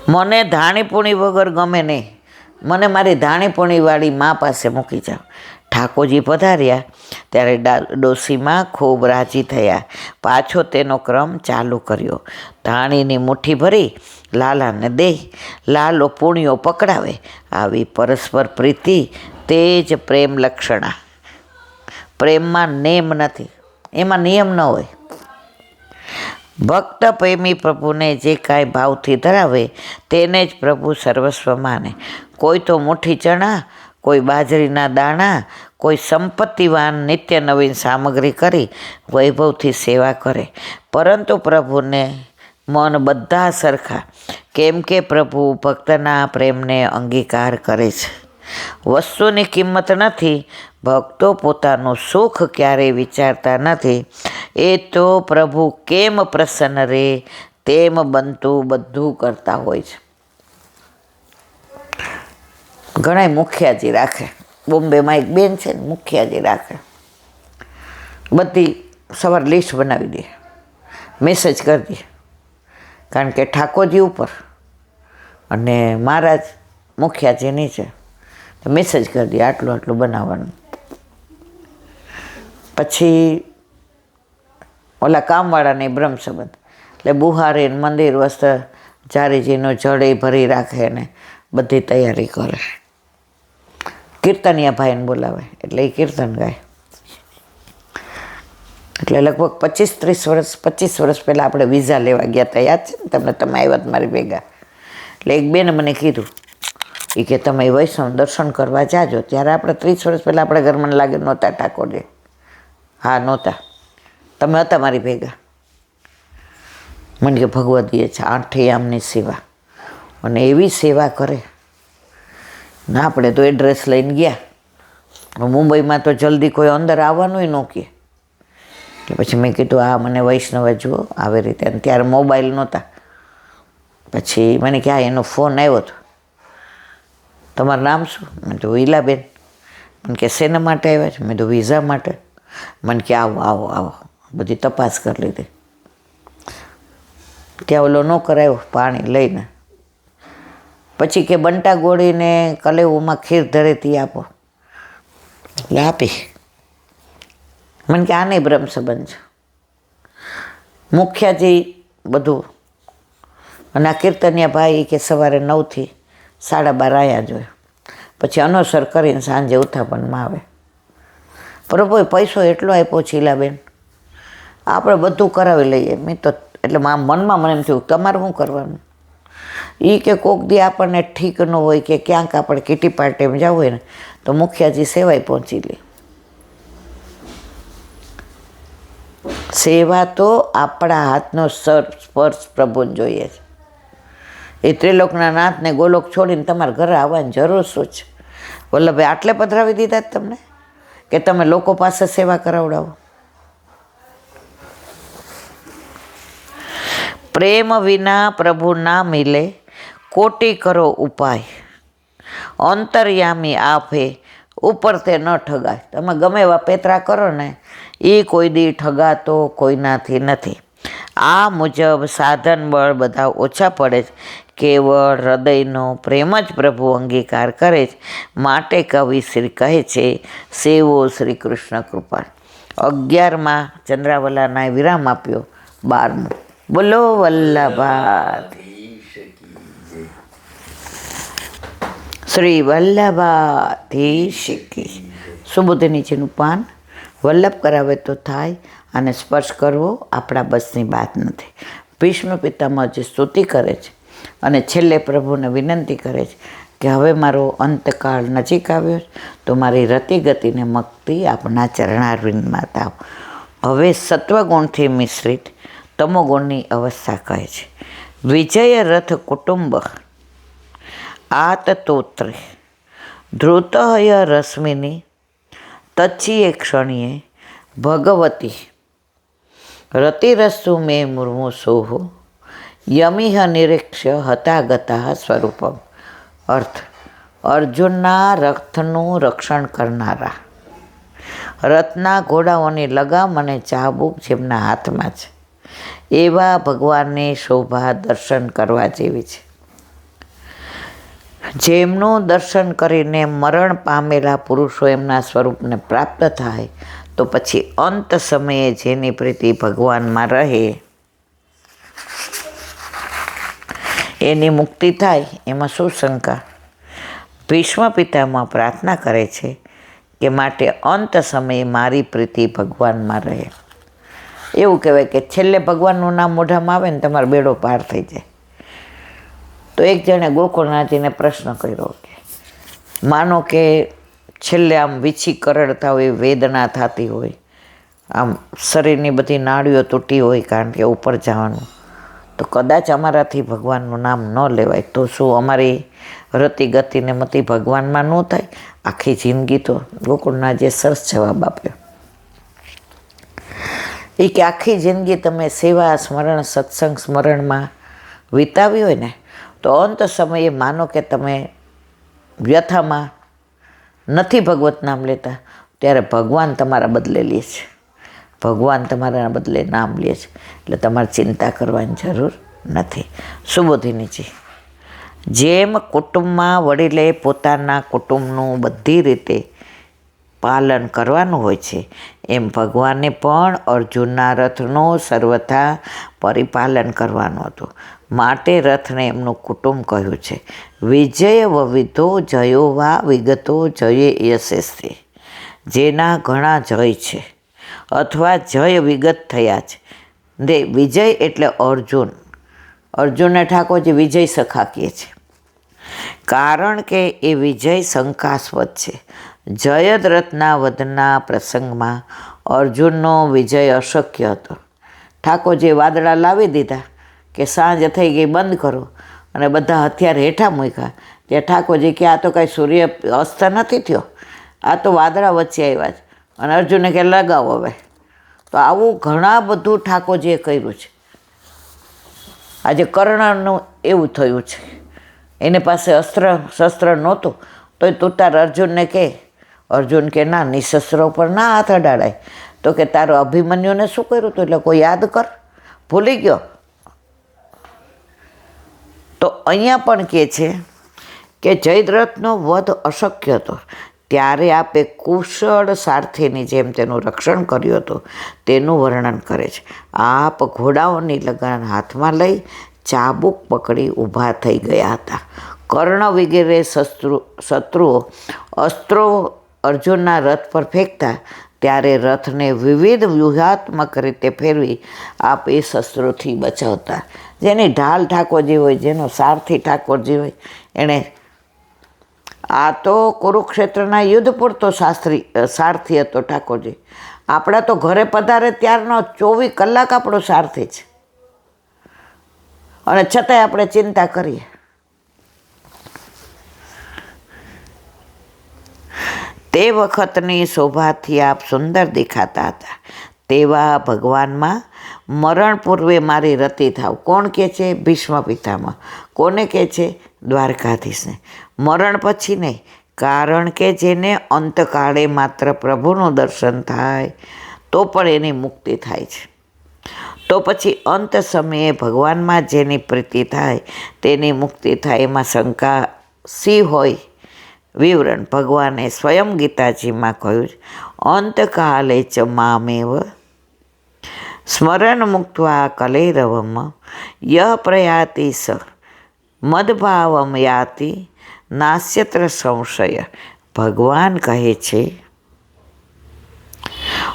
મને ધાણીપૂણી વગર ગમે નહીં. મને મારી ધાણીપૂણીવાળી મા પાસે મૂકી જાઓ. ઠાકોરજી પધાર્યા ત્યારે ડોશીમાં ખૂબ રાજી થયા. પાછો તેનો ક્રમ ચાલુ કર્યો. ધાણીની મુઠ્ઠી ભરી લાલાને દે, લાલો પૂણીઓ પકડાવે. આવી પરસ્પર પ્રીતિ તે જ પ્રેમ લક્ષણા. પ્રેમમાં નેમ નથી, એમાં નિયમ ન હોય. ભક્ત પ્રેમી પ્રભુને જે કાંઈ ભાવથી ધરાવે તેને જ પ્રભુ સર્વસ્વ માને. કોઈ તો મુઠ્ઠી ચણા, કોઈ બાજરીના દાણા, કોઈ સંપત્તિવાન નિત્ય નવીન સામગ્રી કરી વૈભવથી સેવા કરે. પરંતુ પ્રભુને મન બધા સરખા, કેમ કે પ્રભુ ભક્તના પ્રેમને અંગીકાર કરે છે. વસ્તુની કિંમત નથી, ભક્તો પોતાનું સુખ ક્યારેય વિચારતા નથી. એ તો પ્રભુ કેમ પ્રસન્ન રહે તેમ બનતું બધું કરતા હોય છે. ઘણાય મુખિયાજી રાખે. બોમ્બેમાં એક બેન છે ને, મુખિયાજી રાખે. બધી સવાર લિસ્ટ બનાવી દે, મેસેજ કરી દે. કારણ કે ઠાકોરજી ઉપર અને મહારાજ મુખિયાજી નીચે, તો મેસેજ કરી દે આટલું આટલું બનાવવાનું. પછી ઓલા કામવાળાને બ્રહ્મ સંબંધ, એટલે બુહારી મંદિર વસ્ત્ર જારીજીનો જડે ભરી રાખે ને બધી તૈયારી કરે. કીર્તનિયા ભાઈને બોલાવે એટલે એ કીર્તન ગાય. એટલે લગભગ 25 વર્ષ પહેલાં આપણે વિઝા લેવા ગયા હતા, યાદ છે ને તમને? તમે આવ્યા મારી ભેગા. એટલે એક બેને મને કીધું, એ કે તમે વૈષ્ણવ દર્શન કરવા જાજો. ત્યારે આપણે 30 વર્ષ પહેલાં આપણે ઘરમાં લાગે નહોતા ઠાકોરજી. હા નહોતા, તમે હતા મારી ભેગા. મને કે ભગવદીએ છે 8 યામની સેવા, અને એવી સેવા કરે ના. આપણે તો એડ્રેસ લઈને ગયા. મુંબઈમાં તો જલ્દી કોઈ અંદર આવવાનું ન કહે. એટલે પછી મેં કીધું આ મને વૈષ્ણવે જુઓ આવી રીતે. અને ત્યારે મોબાઈલ નહોતા. પછી મને કે એનો ફોન આવ્યો હતો, તમારું નામ શું? મેં તો ઈલાબેન. મને કે શેના માટે આવ્યા છે? મેં તો વિઝા માટે. મને કે આવો આવો આવો. બધી તપાસ કરી લીધી. ત્યાં ઓલો ન કરાયો પાણી લઈને. પછી કે બંટા ગોળીને કલેવુમાં ખીર ધરેતી આપો, એટલે આપી. મને કે આને બ્રહ્મ સંબંધ છે. મુખ્યાજી બધું. અને આ કીર્તનિયા ભાઈ કે સવારે 9 થી 12:30 આવ્યા જોઈએ. પછી અનોસર કરીને સાંજે ઉથાપનમાં આવે. પ્રભુએ પૈસો એટલો આપ્યો છીલાબેન, આપણે બધું કરાવી લઈએ. મેં તો એટલે મનમાં મને એમ થયું તમારે શું કરવાનું? એ કે કોક દી આપણને ઠીક ન હોય કે ક્યાંક આપણે કીટી પાર્ટીમાં જવું હોય ને તો મુખિયાજી સેવાય પહોંચી લે. સેવા તો આપણા હાથનો સ્પર્શ પ્રભુને જોઈએ છે. એ ત્રિલોકના નાથને ગોલોક છોડીને તમારા ઘરે આવવાની જરૂર શું છે? વલ્લભભાઈ આટલે પધરાવી દીધા તમને કે તમે લોકો પાસે સેવા કરાવડાવો? પ્રેમ વિના પ્રભુ ના મિલે, કોટી કરો ઉપાય. અંતર્યામી આપે, ઉપર તે ન ઠગાય. તમે ગમે એવા પેતરા કરો ને, એ કોઈ દી ઠગાતો કોઈનાથી નથી. આ મુજબ સાધન બળ બધા ઓછા પડે છે. કેવળ હૃદયનો પ્રેમ જ પ્રભુ અંગીકાર કરે છે. માટે કવિ શ્રી કહે છે, સેવો શ્રી કૃષ્ણ કૃપા. 11માં ચંદ્રાવલાના વિરામ આપ્યો. 12મું બોલો વલ્લભાધીશ શ્રી વલ્લભાધીશ કી. સુબોધે નીચેનું પાન. વલ્લભ કરાવે તો થાય, અને સ્પર્શ કરવો આપણા બસની વાત નથી. ભીષ્મ પિતામહજી સ્તુતિ કરે છે અને છેલ્લે પ્રભુને વિનંતી કરે છે કે હવે મારો અંતકાળ નજીક આવ્યો તો મારી રતિગતિને મુક્તિ આપના ચરણારવિંદમાં થાવ. હવે સત્વગુણથી મિશ્રિત તમોગુણની અવસ્થા કહે છે. વિજય રથ કુટુંબ આતતોત્રે ધૃતય રશ્મિની તચ્છીએ ક્ષણીએ ભગવતી રતિરસ્તુ મે મુર્મુસોહો યમિહ નિરીક્ષ્ય હતા ગતા સ્વરૂપમ. અર્થ: અર્જુનના રથનું રક્ષણ કરનારા, રથના ઘોડાઓની લગામ અને ચાબુક જેમના હાથમાં છે, એવા ભગવાનની શોભા દર્શન કરવા જેવી છે. જેમનું દર્શન કરીને મરણ પામેલા પુરુષો એમના સ્વરૂપને પ્રાપ્ત થાય તો પછી અંત સમયે જેની પ્રીતિ ભગવાનમાં રહે એની મુક્તિ થાય, એમાં શું શંકા? ભીષ્મ પિતામહ પ્રાર્થના કરે છે કે માટે અંત સમયે મારી પ્રીતિ ભગવાનમાં રહે. એવું કહેવાય કે છેલ્લે ભગવાનનું નામ મોઢામાં આવે ને તમારો બેડો પાર થઈ જાય. તો એક જણે ગોકુળનાથજીને પ્રશ્ન કર્યો કે માનો કે છેલ્લે આમ વીછી કરડતા હોય, વેદના થતી હોય, આમ શરીરની બધી નાડીઓ તૂટી હોય કારણ કે ઉપર જવાનું, તો કદાચ અમારાથી ભગવાનનું નામ ન લેવાય તો શું અમારી રતિ ગતિને મતિ ભગવાનમાં ન થાય? આખી જિંદગી તો ગોકુળનાથજીએ સરસ જવાબ આપ્યો. એ કે આખી જિંદગી તમે સેવા સ્મરણ સત્સંગ સ્મરણમાં વિતાવી હોય ને તો અંત સમયે માનો કે તમે વ્યથામાં નથી ભગવત નામ લેતા, ત્યારે ભગવાન તમારા બદલે લે છે. ભગવાન તમારા બદલે નામ લે છે, એટલે તમારે ચિંતા કરવાની જરૂર નથી. સુબોધિનીજી, જેમ કુટુંબમાં વડીલે પોતાના કુટુંબનું બધી રીતે પાલન કરવાનું હોય છે, એમ ભગવાને પણ અર્જુનના રથનું સર્વથા પરિપાલન કરવાનું હતું. માટે રથને એમનું કુટુંબ કહ્યું છે. વિજય વવિધો જયો વા વિગતો જયે યશસ્થી, જેના ઘણા જય છે અથવા જય વિગત થયા છે. દે વિજય એટલે અર્જુન. અર્જુનને ઠાકોરજી વિજય સખા કહે છે, કારણ કે એ વિજય શંકાસ્પદ છે. જયદ્રથના વધના પ્રસંગમાં અર્જુનનો વિજય અશક્ય હતો. ઠાકોરજીએ વાદળા લાવી દીધા કે સાંજ થઈ ગઈ, બંધ કરો, અને બધા હથિયાર હેઠા મૂક્યા. ત્યાં ઠાકોરજી કે આ તો કાંઈ સૂર્ય અસ્ત નથી થયો, આ તો વાદળા વચ્ચે આવ્યા છે. અને અર્જુને કે લગાવો હવે. તો આવું ઘણા બધું ઠાકોરજીએ કર્યું છે. આજે કર્ણનું એવું થયું છે, એને પાસે શસ્ત્ર નહોતું તોય તું અર્જુનને કહે. અર્જુન કે ના, નિશસ્ત્રો પર ના હાથ અડાડાય. તો કે તારો અભિમન્યુને શું કર્યું હતું, એટલે કોઈ યાદ કર, ભૂલી ગયો. તો અહીંયા પણ કહે છે કે જયદ્રથનો વધ અશક્ય હતો, ત્યારે આપે કુશળ સારથીની જેમ તેનું રક્ષણ કર્યું હતું તેનું વર્ણન કરે છે. આપ ઘોડાઓની લગામ હાથમાં લઈ ચાબુક પકડી ઊભા થઈ ગયા હતા. કર્ણ વગેરે શત્રુઓ અસ્ત્રો અર્જુનના રથ પર ફેંકતા ત્યારે રથને વિવિધ વ્યૂહાત્મક રીતે ફેરવી આપ એ શસ્ત્રોથી બચાવતા. જેની ઢાલ ઠાકોરજી હોય, જેનો સારથી ઠાકોરજી હોય, એણે આ તો કુરુક્ષેત્રના યુદ્ધ પૂરતો સારથી હતો ઠાકોરજી. આપણા તો ઘરે પધારે ત્યારનો 24 કલાક આપણો સારથી છે, અને છતાંય આપણે ચિંતા કરીએ. તે વખતની શોભાથી આપ સુંદર દેખાતા હતા. તેવા ભગવાનમાં મરણ પૂર્વે મારી રતિ થાવ. કોણ કહે છે? ભીષ્મ પિતામહ. કોને કહે છે? દ્વારકાધીશને. મરણ પછી નહીં, કારણ કે જેને અંતકાળે માત્ર પ્રભુનું દર્શન થાય તો પણ એની મુક્તિ થાય છે. તો પછી અંત સમયે ભગવાનમાં જેની પ્રીતિ થાય તેની મુક્તિ થાય, એમાં શંકા સી હોય? વિવરણ ભગવાને સ્વયં ગીતાજીમાં કહ્યું છે, અંતકાલે ચ મામેવ સ્મરણ મુક્ત્વા કલેરવમ યહ પ્રયાતિ સ મદભાવમ યાતિ નાસ્યત્ર સંશય. ભગવાન કહે છે,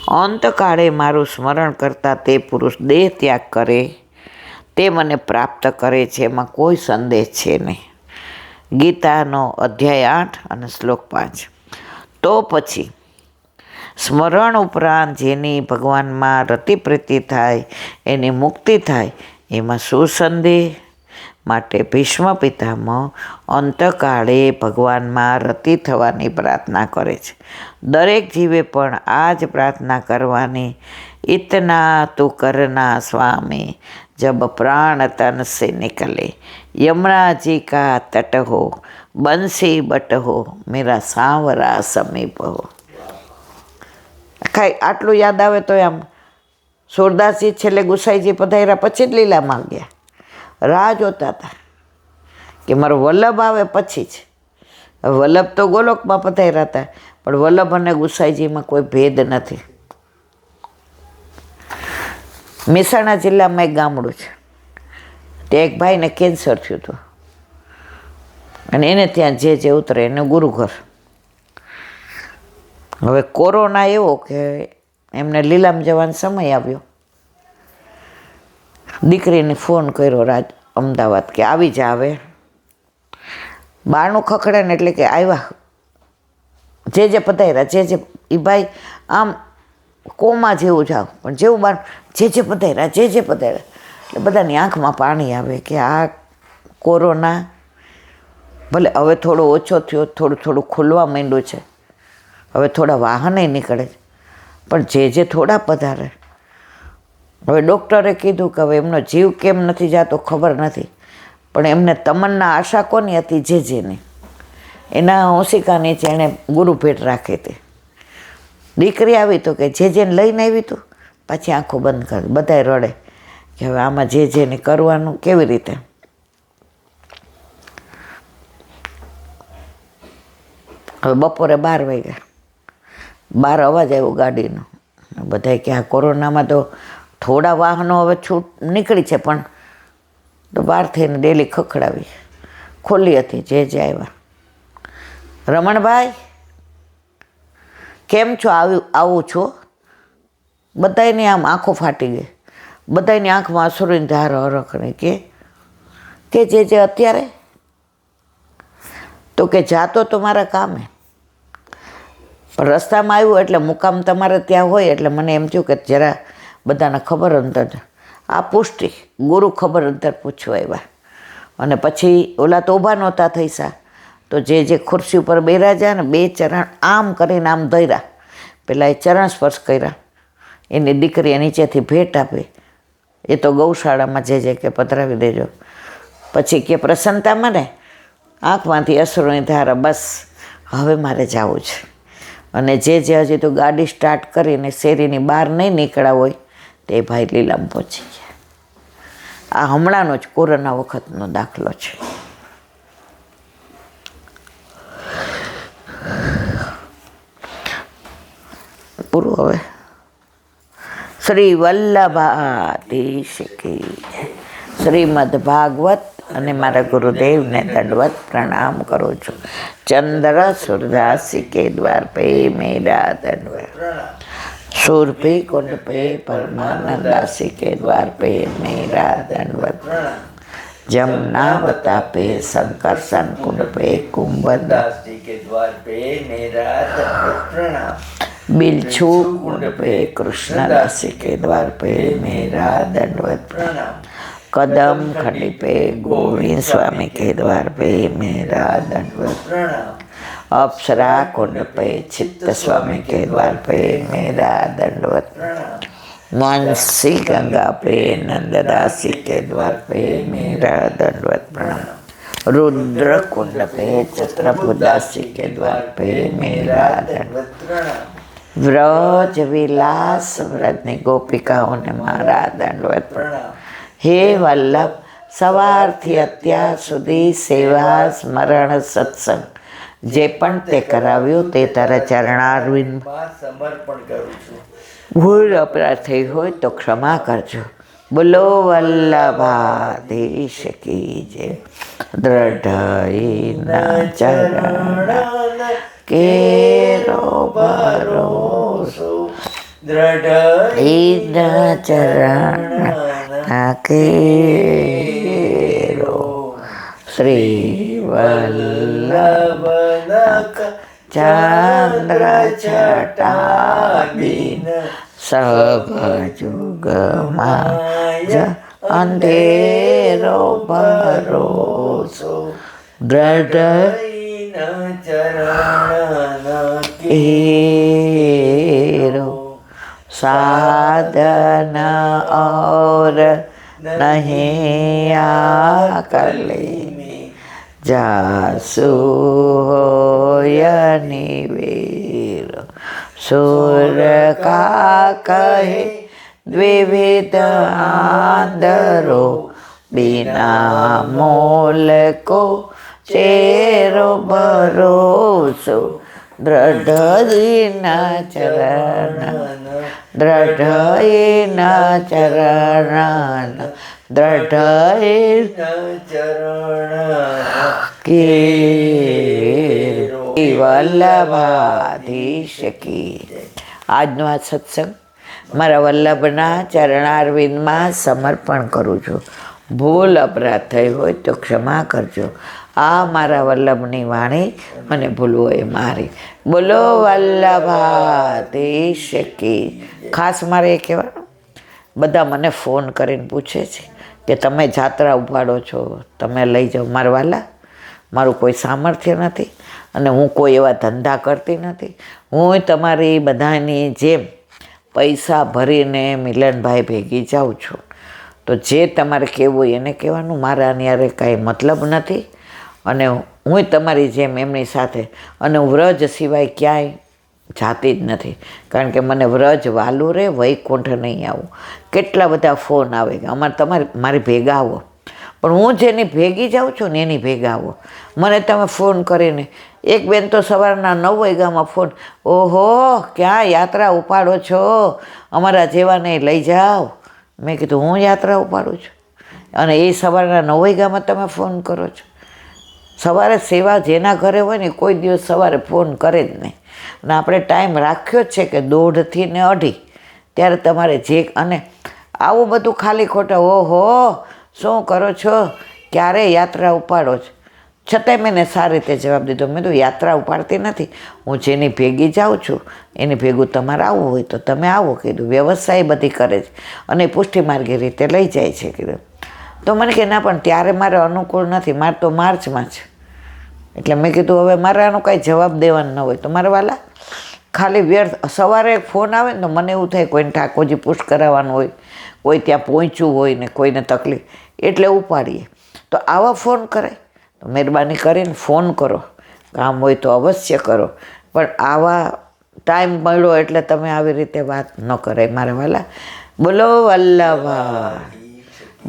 અંતકાળે મારું સ્મરણ કરતા તે પુરુષ દેહ ત્યાગ કરે તે મને પ્રાપ્ત કરે છે, એમાં કોઈ સંદેહ છે નહીં. ગીતાનો અધ્યાય 8 અને શ્લોક 5. તો પછી સ્મરણ ઉપરાંત જેની ભગવાનમાં રતિ પ્રીતિ થાય એની મુક્તિ થાય, એમાં શું સંદેહ? માટે ભીષ્મ પિતામહ અંતકાળે ભગવાનમાં રતિ થવાની પ્રાર્થના કરે છે. દરેક જીવે પણ આ જ પ્રાર્થના કરવાની. ઇતના તું કરના સ્વામી જબ પ્રાણ તન સે નિકલે, યમરાજી કા તટ હો બંસી બટ હો મેરા સાંવરા સમીપ હો. કાંઈ આટલું યાદ આવે તો આમ સુરદાસજી છેલ્લે ગુસાઈજી પધાર્યા પછી જ લીલામાં ગયા, રાહ જોતા હતા કે મારો વલ્લભ આવે પછી જ. વલ્લભ તો ગોલોકમાં પધાર્યા હતા, પણ વલ્લભ અને ગુસાઈજીમાં કોઈ ભેદ નથી. મહેસાણા જિલ્લામાં એક ગામડું છે, ત્યાં એક ભાઈને કેન્સર થયું હતું અને એને ત્યાં જે ઉતરે એને ગુરુઘર. હવે કોરોના એવો કે એમને લીલામ જવાનો સમય આવ્યો. દીકરીને ફોન કર્યો અમદાવાદ કે આવી જા. હવે બારણું ખખડે ને એટલે કે આવ્યા. જે પધાર્યા જે એ ભાઈ આમ કોમા જેવું જાવ, પણ જેવું બાર જે પધાર્યા એટલે બધાની આંખમાં પાણી આવે કે આ કોરોના ભલે હવે થોડો ઓછો થયો, થોડું ખુલવા માંડ્યું છે, હવે થોડા વાહને નીકળે છે, પણ જે થોડા પધારે. હવે ડૉક્ટરે કીધું કે હવે એમનો જીવ કેમ નથી જાતો ખબર નથી, પણ એમને તમન્ના આશા કોની હતી? જેની. એના હોંશિકા નીચે એણે ગુરુ ભેટ રાખી હતી. દીકરી આવી તો કે જેને લઈને આવી તું, પાછી આંખો બંધ કરી. બધાય રડે કે હવે આમાં જેને કરવાનું કેવી રીતે. હવે બપોરે 12 વાગ્યા, 12 અવાજ આવ્યો ગાડીનો. બધાય કે આ કોરોનામાં તો થોડા વાહનો હવે છૂટ નીકળી છે, પણ તો બહારથી ડેલી ખખડાવી ખોલી હતી. જે આવ્યા, રમણભાઈ કેમ છો? આવું છો? બધાયની આમ આંખો ફાટી ગઈ. બધાયની આંખમાં અસુરની ધાર હરખણી કે જે અત્યારે તો કે જાતો તો મારા કામે, પણ રસ્તામાં આવ્યું એટલે મુકામ તમારે ત્યાં હોય એટલે મને એમ થયું કે જરા બધાને ખબર અંતર આ પુષ્ટિ ગુરુ ખબર અંતર પૂછવા આવ્યા. અને પછી ઓલા તો ઊભા નહોતા થઈ સા, તો જે ખુરશી ઉપર બેરાજા ને 2 ચરણ આમ કરીને આમ ધર્યા. પેલા એ ચરણ સ્પર્શ કર્યા, એની દીકરીએ નીચેથી ભેટ આપી. એ તો ગૌશાળામાં જે કે પધરાવી દેજો. પછી કે પ્રસન્નતામાં ને આંખમાંથી અશ્રુની ધારા, બસ હવે મારે જવું છે. અને જે હજી તો ગાડી સ્ટાર્ટ કરીને શેરીની બહાર નહીં નીકળ્યા હોય તે ભાઈ લીલામ પહોંચી ગયા. આ હમણાંનો જ કોરોના વખતનો દાખલો છે. પૂરું. હવે શ્રી વલ્લભાધીશ કી શ્રીમદ ભાગવત અને મારા ગુરુદેવને દંડવત પ્રણામ કરું છું. ચંદ્ર સુરદાસી કે દ્વાર પે મેરા દંડવત, સુરભી કુંડ પે પરમાનંદાસી કે દ્વાર પે મેરા દંડવત, जमुनावता पे संकर्षण कुंड पे कुंभदासी के द्वार पे मेरा दंडवत प्रणाम, बिलछू कुंड पे कृष्णदासी के द्वार पे मेरा दंडवत प्रणाम, कदम खंडी पे गोविंद स्वामी के द्वार पे मेरा दंडवत प्रणाम, अप्सरा कुंड पे चित्त स्वामी के द्वार पे मेरा दंडवत प्रणाम, मानसी गंगा पे नंददासी के द्वार पे मेरा दंडवत प्रणाम, रुद्र कुंड पे चित्रपुदासी के द्वार पे मेरा दंडवत प्रणाम, व्रज विलास व्रजनी गोपिकाओं ने मारा दंडवत प्रणाम। हे वल्लभ, सवारथी અત્યાર સુધી સેવા સ્મરણ સત્સંગ જે પણ તે કરાવ્યું તે તારા ચરણારવિંદમાં સમર્પણ કરું છું. ભૂલ અપરાધ થઈ હોય તો ક્ષમા કરજો. બોલો વલ્લભાધીશ કી જય. દ્રઢઈના ચરણ કેરો ભરોસો, દ્રઢઈના ચરણ કેરો, શ્રી વલ્લભ ચંદ્ર છટાબીન સભજુગમાં જ અંધેરો ભરોસો, દ્રઢ ચરણ કેરો, સાધન और नहीं आकली, जासु होय निवीर, सुर का कहे द्विविध आंदरो, बिना मोल को चेरो भरोसो दृढ़ चरण दृढ़ चरण दृढ़ की વલ્લભાધીશ કી. આજનો આ સત્સંગ મારા વલ્લભના ચરણારવિંદમાં સમર્પણ કરું છું. ભૂલ અપરાધ થઈ હોય તો ક્ષમા કરજો. આ મારા વલ્લભની વાણી અને ભૂલવો એ મારી. બોલો વલ્લભાધીશ કી. ખાસ મારે એ કહેવાનું, બધા મને ફોન કરીને પૂછે છે કે તમે જાત્રા ઉપાડો છો, તમે લઈ જાઓ. મારા વાલા, મારું કોઈ સામર્થ્ય નથી અને હું કોઈ એવા ધંધા કરતી નથી. હું તમારી બધાની જેમ પૈસા ભરીને મિલનભાઈ ભેગી જાઉં છું. તો જે તમારે કહેવું હોય એને કહેવાનું, મારા ન્યારે કાંઈ મતલબ નથી. અને હું તમારી જેમ એમની સાથે, અને હું વ્રજ સિવાય ક્યાંય જાતી જ નથી. કારણ કે મને વ્રજ વાલું રહે, વૈકુંઠ નહીં આવું. કેટલા બધા ફોન આવે કે અમારે મારી ભેગા આવો, પણ હું જેની ભેગી જાઉં છું ને એની ભેગા આવો. મને તમે ફોન કરીને, એક બેન તો સવારના 9 વાગ્યામાં ફોન, ઓહો ક્યાં યાત્રા ઉપાડો છો, અમારા જેવાને લઈ જાઓ. મેં કીધું હું યાત્રા ઉપાડું છું અને એ સવારના 9 વાગ્યામાં તમે ફોન કરો છો? સવારે સેવા જેના ઘરે હોય ને કોઈ દિવસ સવારે ફોન કરે જ નહીં. અને આપણે ટાઈમ રાખ્યો જ છે કે 1:30 થી 2:30, ત્યારે તમારે જે, અને આવું બધું ખાલી ખોટા, ઓહો શું કરો છો, ક્યારે યાત્રા ઉપાડો છો? છતાંય મેં સારી રીતે જવાબ દીધો. મેં તો યાત્રા ઉપાડતી નથી, હું જેની ભેગી જાઉં છું એની ભેગું તમારે આવવું હોય તો તમે આવો કીધું. વ્યવસાય બધી કરે છે અને પુષ્ટિ માર્ગે રીતે લઈ જાય છે કીધું. તો મને કે ના, પણ ત્યારે મારે અનુકૂળ નથી, મારે તો માર્ચમાં છે. એટલે મેં કીધું હવે મારે આનો કાંઈ જવાબ દેવાનો ન હોય તો મારે વાલા ખાલી વ્યર્થ. સવારે ફોન આવે ને તો મને એવું થાય કોઈને ઠાકોરજી પુષ્ટ કરાવવાનું હોય, કોઈ ત્યાં પહોંચવું હોય ને કોઈને તકલીફ, એટલે ઉપાડીએ. તો આવા ફોન કરાય તો મહેરબાની કરીને ફોન કરો, કામ હોય તો અવશ્ય કરો. પણ આવા ટાઈમ મળ્યો એટલે તમે આવી રીતે વાત ન કરાય મારા વાલા. બોલો વલ્લભા.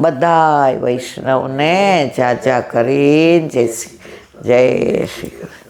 બધાય વૈષ્ણવને જાજા કરીને જય શ્રી કૃષ્ણ.